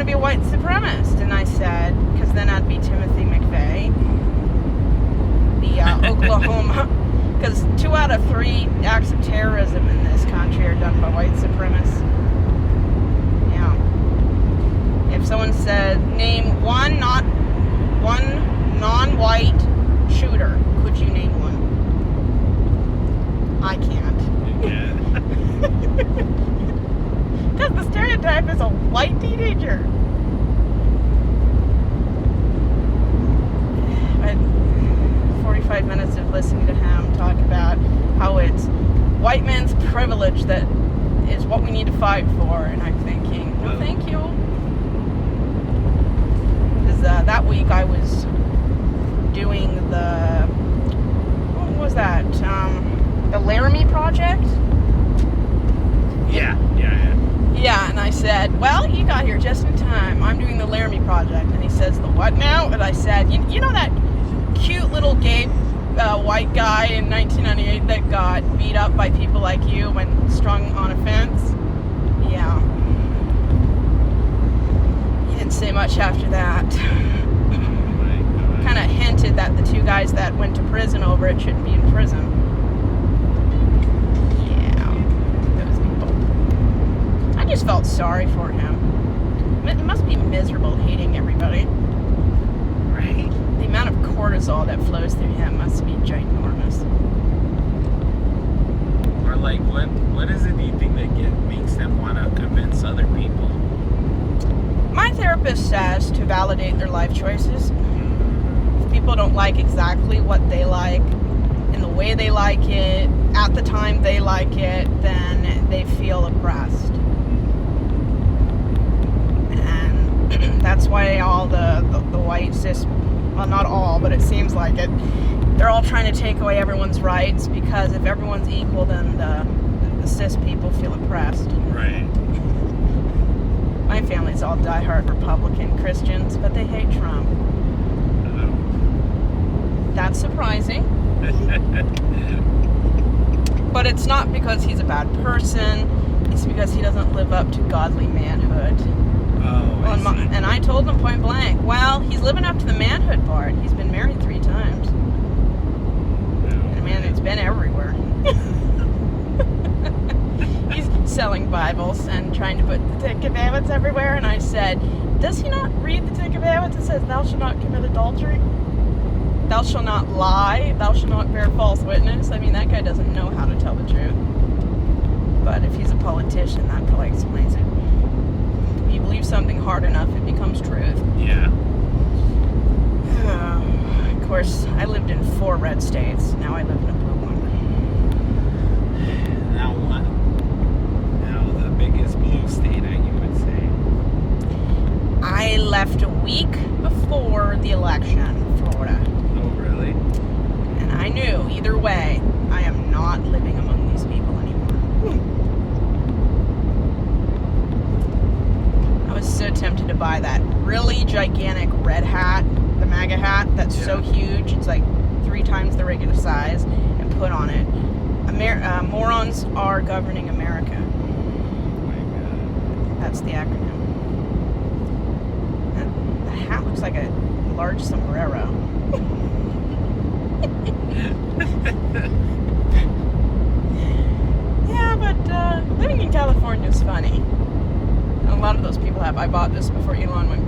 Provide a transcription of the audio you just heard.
to be a white supremacist? And I said, because then I'd be Timothy McVeigh, the Oklahoma, because 2 out of 3 acts of terrorism in this country are done by white supremacists. Yeah. If someone said, name one non-white shooter, could you name one? I can't. Yeah. Because the stereotype is a white teenager. But 45 minutes of listening to him talk about how it's white man's privilege that is what we need to fight for, and I'm thinking, no, thank you. Because that week I was doing the, what was that? The Laramie Project? Yeah. Yeah, and I said, well, you got here just in time. I'm doing the Laramie Project. And he says, the what now? And I said, you know that cute little gay white guy in 1998 that got beat up by people like you when strung on a fence? Yeah. He didn't say much after that. Kind of hinted that the 2 guys that went to prison over it shouldn't be in prison. I just felt sorry for him. It must be miserable hating everybody. Right. The amount of cortisol that flows through him must be ginormous. Or like, what is it do you think that makes them want to convince other people? My therapist says to validate their life choices. If people don't like exactly what they like, in the way they like it, at the time they like it, then they feel oppressed. That's why all the white cis, well, not all, but it seems like it, they're all trying to take away everyone's rights, because if everyone's equal, then the cis people feel oppressed. Right. My family's all diehard Republican Christians, but they hate Trump. Oh. That's surprising. But it's not because he's a bad person, it's because he doesn't live up to godly manhood. And I told him point blank, well, he's living up to the manhood part. He's been married 3 times. And a man who's been everywhere. He's selling Bibles and trying to put the 10 Commandments everywhere. And I said, does he not read the 10 Commandments? It says, thou shalt not commit adultery. Thou shalt not lie. Thou shalt not bear false witness. I mean, that guy doesn't know how to tell the truth. But if he's a politician, that probably explains it. You believe something hard enough, it becomes truth. Yeah. Of course, I lived in 4 red states. Now I live in a blue one. Now what? Now the biggest blue state, you would say. I left a week before the election, Florida. Oh, really? And I knew, either way, I am not living among these people anymore. So tempted to buy that really gigantic red hat, the MAGA hat, that's so huge, it's like 3 times the regular size, and put on it, morons are governing America. Oh my God. That's the acronym. And the hat looks like a large sombrero. Yeah, but living in California is funny. A lot of those people have. I bought this before Elon went